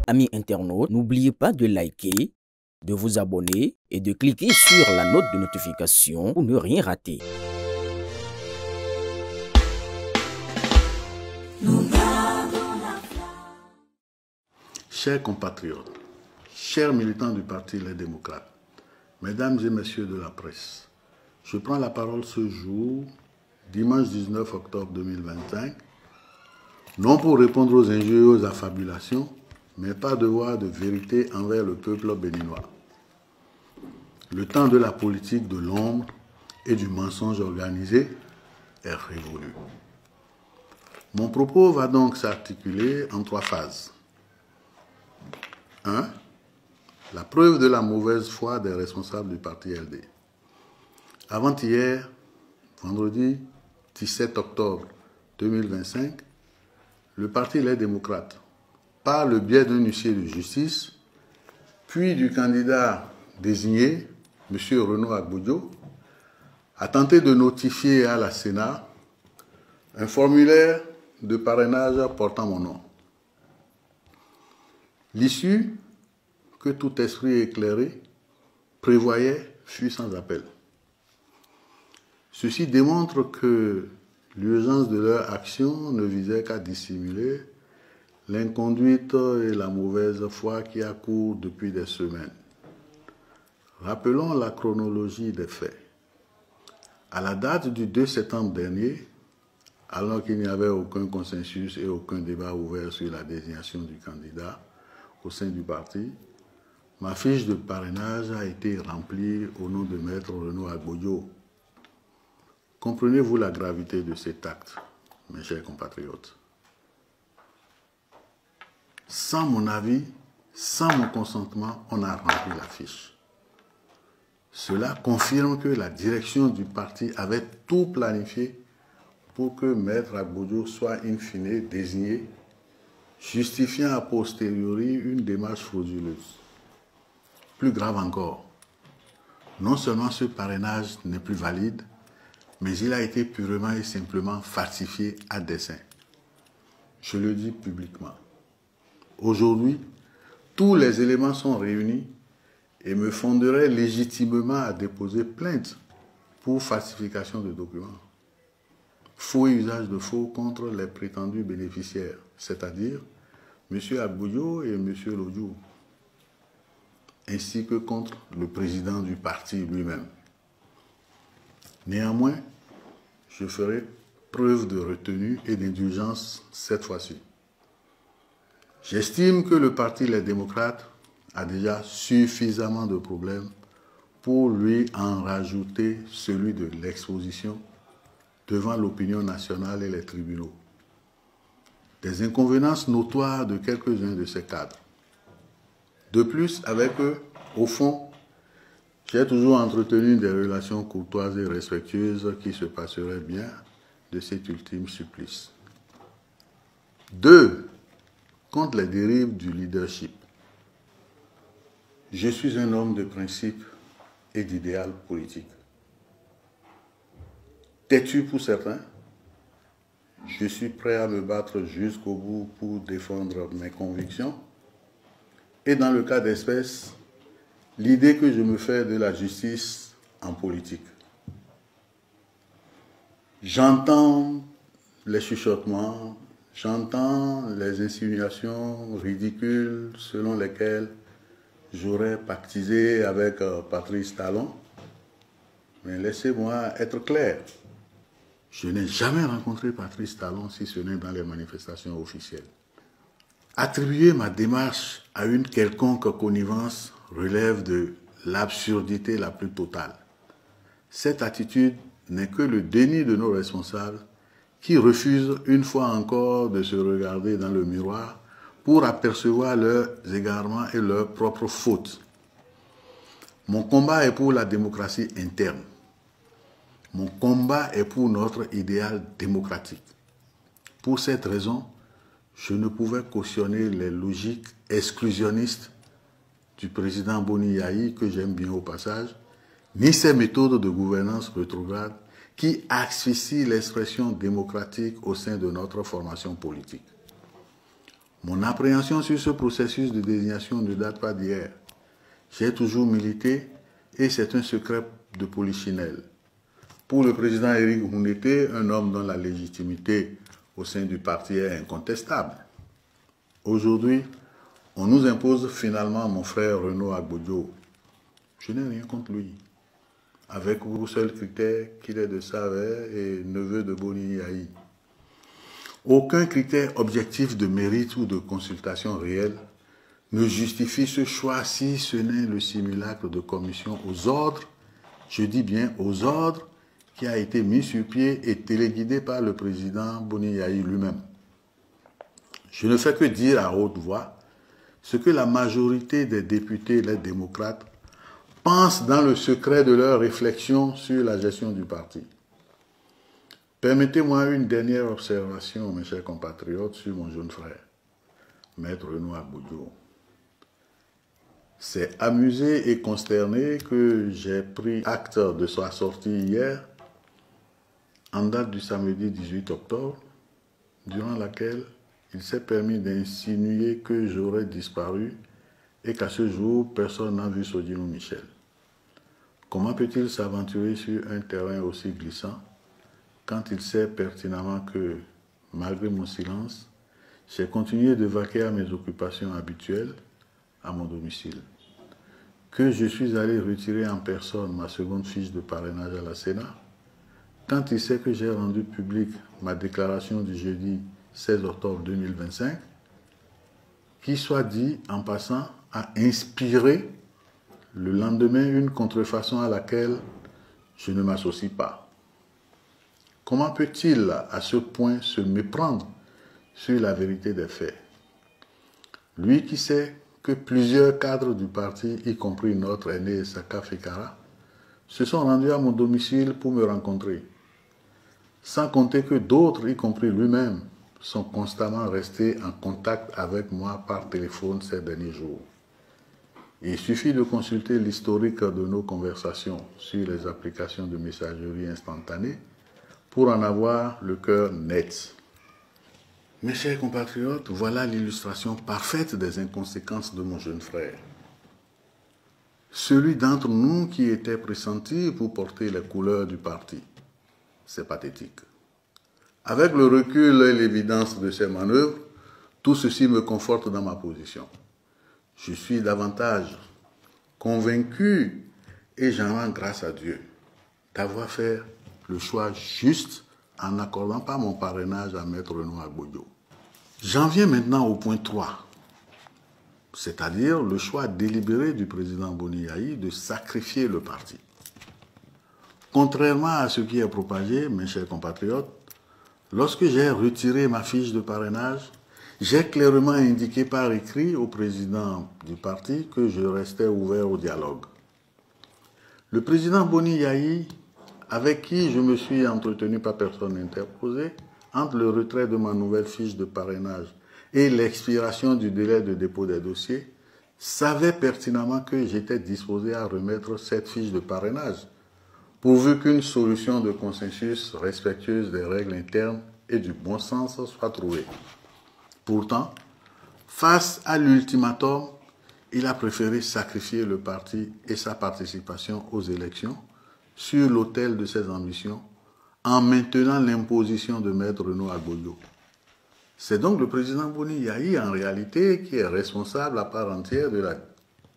Amis internautes, n'oubliez pas de liker, de vous abonner et de cliquer sur la note de notification pour ne rien rater. Chers compatriotes, chers militants du Parti Les Démocrates, mesdames et messieurs de la presse, je prends la parole ce jour, dimanche 19 octobre 2025, non pour répondre aux injures et aux affabulations, mais par devoir de vérité envers le peuple béninois. Le temps de la politique de l'ombre et du mensonge organisé est révolu. Mon propos va donc s'articuler en 3 phases. 1. La preuve de la mauvaise foi des responsables du parti LD. Avant-hier, vendredi 17 octobre 2025, le parti Les Démocrates, par le biais d'un huissier de justice, puis du candidat désigné, M. Renaud Agbodio, a tenté de notifier à la Sénat un formulaire de parrainage portant mon nom. L'issue que tout esprit éclairé prévoyait fut sans appel. Ceci démontre que l'urgence de leur action ne visait qu'à dissimuler l'inconduite et la mauvaise foi qui accourent depuis des semaines. Rappelons la chronologie des faits. À la date du 2 septembre dernier, alors qu'il n'y avait aucun consensus et aucun débat ouvert sur la désignation du candidat au sein du parti, ma fiche de parrainage a été remplie au nom de Maître Renaud Agbodio. Comprenez-vous la gravité de cet acte, mes chers compatriotes? Sans mon avis, sans mon consentement, on a rempli la fiche. Cela confirme que la direction du parti avait tout planifié pour que Maître Agbodio soit in fine désigné, justifiant a posteriori une démarche frauduleuse. Plus grave encore, non seulement ce parrainage n'est plus valide, mais il a été purement et simplement falsifié à dessein. Je le dis publiquement. Aujourd'hui, tous les éléments sont réunis et me fonderaient légitimement à déposer plainte pour falsification de documents. Faux et usage de faux contre les prétendus bénéficiaires, c'est-à-dire M. Agbodio et M. Lodjou, ainsi que contre le président du parti lui-même. Néanmoins, je ferai preuve de retenue et d'indulgence cette fois-ci. J'estime que le parti Les Démocrates a déjà suffisamment de problèmes pour lui en rajouter celui de l'exposition devant l'opinion nationale et les tribunaux. Des inconvéniences notoires de quelques-uns de ces cadres. De plus, avec eux, au fond, j'ai toujours entretenu des relations courtoises et respectueuses qui se passeraient bien de cet ultime supplice. 2. Contre les dérives du leadership. Je suis un homme de principe et d'idéal politique. Têtu pour certains, je suis prêt à me battre jusqu'au bout pour défendre mes convictions. Et dans le cas d'espèce, l'idée que je me fais de la justice en politique. J'entends les chuchotements, j'entends les insinuations ridicules selon lesquelles j'aurais pactisé avec Patrice Talon. Mais laissez-moi être clair. Je n'ai jamais rencontré Patrice Talon si ce n'est dans les manifestations officielles. Attribuer ma démarche à une quelconque connivence relève de l'absurdité la plus totale. Cette attitude n'est que le déni de nos responsables qui refusent une fois encore de se regarder dans le miroir pour apercevoir leurs égarements et leurs propres fautes. Mon combat est pour la démocratie interne. Mon combat est pour notre idéal démocratique. Pour cette raison, je ne pouvais cautionner les logiques exclusionnistes du président Boni Yayi, que j'aime bien au passage, ni ses méthodes de gouvernance rétrograde qui asphyxient l'expression démocratique au sein de notre formation politique. Mon appréhension sur ce processus de désignation ne date pas d'hier. J'ai toujours milité et c'est un secret de polichinelle. Pour le président Éric Oundété, un homme dont la légitimité au sein du parti est incontestable. Aujourd'hui, on nous impose finalement mon frère Renaud Agbodjo. Je n'ai rien contre lui. Avec pour seul critère qu'il est de Savère et neveu de Boni Yayi. Aucun critère objectif de mérite ou de consultation réelle ne justifie ce choix si ce n'est le simulacre de commission aux ordres, je dis bien aux ordres, qui a été mis sur pied et téléguidé par le président Boni Yayi lui-même. Je ne fais que dire à haute voix ce que la majorité des députés, les démocrates, pensent dans le secret de leur réflexion sur la gestion du parti. Permettez-moi une dernière observation, mes chers compatriotes, sur mon jeune frère, Maître Renaud Agbodjo. C'est amusé et consterné que j'ai pris acte de sa sortie hier, en date du samedi 18 octobre, durant laquelle il s'est permis d'insinuer que j'aurais disparu et qu'à ce jour, personne n'a vu Sodino Michel. Comment peut-il s'aventurer sur un terrain aussi glissant quand il sait pertinemment que, malgré mon silence, j'ai continué de vaquer à mes occupations habituelles à mon domicile? Que je suis allé retirer en personne ma seconde fiche de parrainage à la Sénat, quand il sait que j'ai rendu publique ma déclaration du jeudi 16 octobre 2025, qui soit dit en passant a inspiré le lendemain une contrefaçon à laquelle je ne m'associe pas. Comment peut-il à ce point se méprendre sur la vérité des faits? Lui qui sait que plusieurs cadres du parti, y compris notre aîné Saka Fekara, se sont rendus à mon domicile pour me rencontrer. Sans compter que d'autres, y compris lui-même, sont constamment restés en contact avec moi par téléphone ces derniers jours. Il suffit de consulter l'historique de nos conversations sur les applications de messagerie instantanée pour en avoir le cœur net. Mes chers compatriotes, voilà l'illustration parfaite des inconséquences de mon jeune frère. Celui d'entre nous qui était pressenti pour porter les couleurs du parti. C'est pathétique. Avec le recul et l'évidence de ces manœuvres, tout ceci me conforte dans ma position. Je suis davantage convaincu, et j'en rends grâce à Dieu, d'avoir fait le choix juste en n'accordant pas mon parrainage à Maître Renaud Agbodjo. J'en viens maintenant au point 3, c'est-à-dire le choix délibéré du président Boni Yayi de sacrifier le parti. Contrairement à ce qui est propagé, mes chers compatriotes, lorsque j'ai retiré ma fiche de parrainage, j'ai clairement indiqué par écrit au président du parti que je restais ouvert au dialogue. Le président Boni Yayi, avec qui je me suis entretenu par personne interposée, entre le retrait de ma nouvelle fiche de parrainage et l'expiration du délai de dépôt des dossiers, savait pertinemment que j'étais disposé à remettre cette fiche de parrainage, pourvu qu'une solution de consensus respectueuse des règles internes et du bon sens soit trouvée. Pourtant, face à l'ultimatum, il a préféré sacrifier le parti et sa participation aux élections sur l'autel de ses ambitions, en maintenant l'imposition de Maître Renaud Agbodjo. C'est donc le président Boni Yayi, en réalité, qui est responsable à part entière de la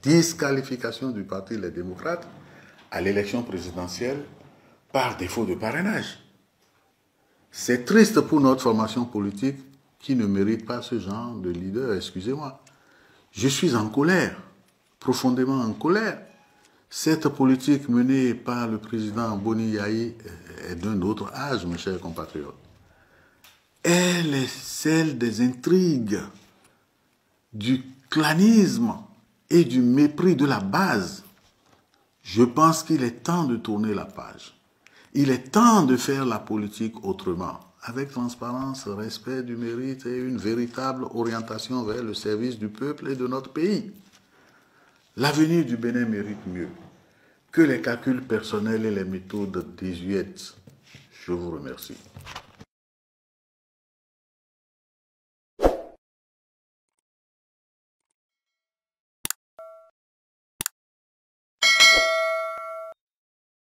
disqualification du parti Les Démocrates à l'élection présidentielle par défaut de parrainage. C'est triste pour notre formation politique qui ne mérite pas ce genre de leader, excusez-moi. Je suis en colère, profondément en colère. Cette politique menée par le président Boni Yayi est d'un autre âge, mes chers compatriotes. Elle est celle des intrigues, du clanisme et du mépris de la base. Je pense qu'il est temps de tourner la page. Il est temps de faire la politique autrement, avec transparence, respect du mérite et une véritable orientation vers le service du peuple et de notre pays. L'avenir du Bénin mérite mieux que les calculs personnels et les méthodes désuètes. Je vous remercie.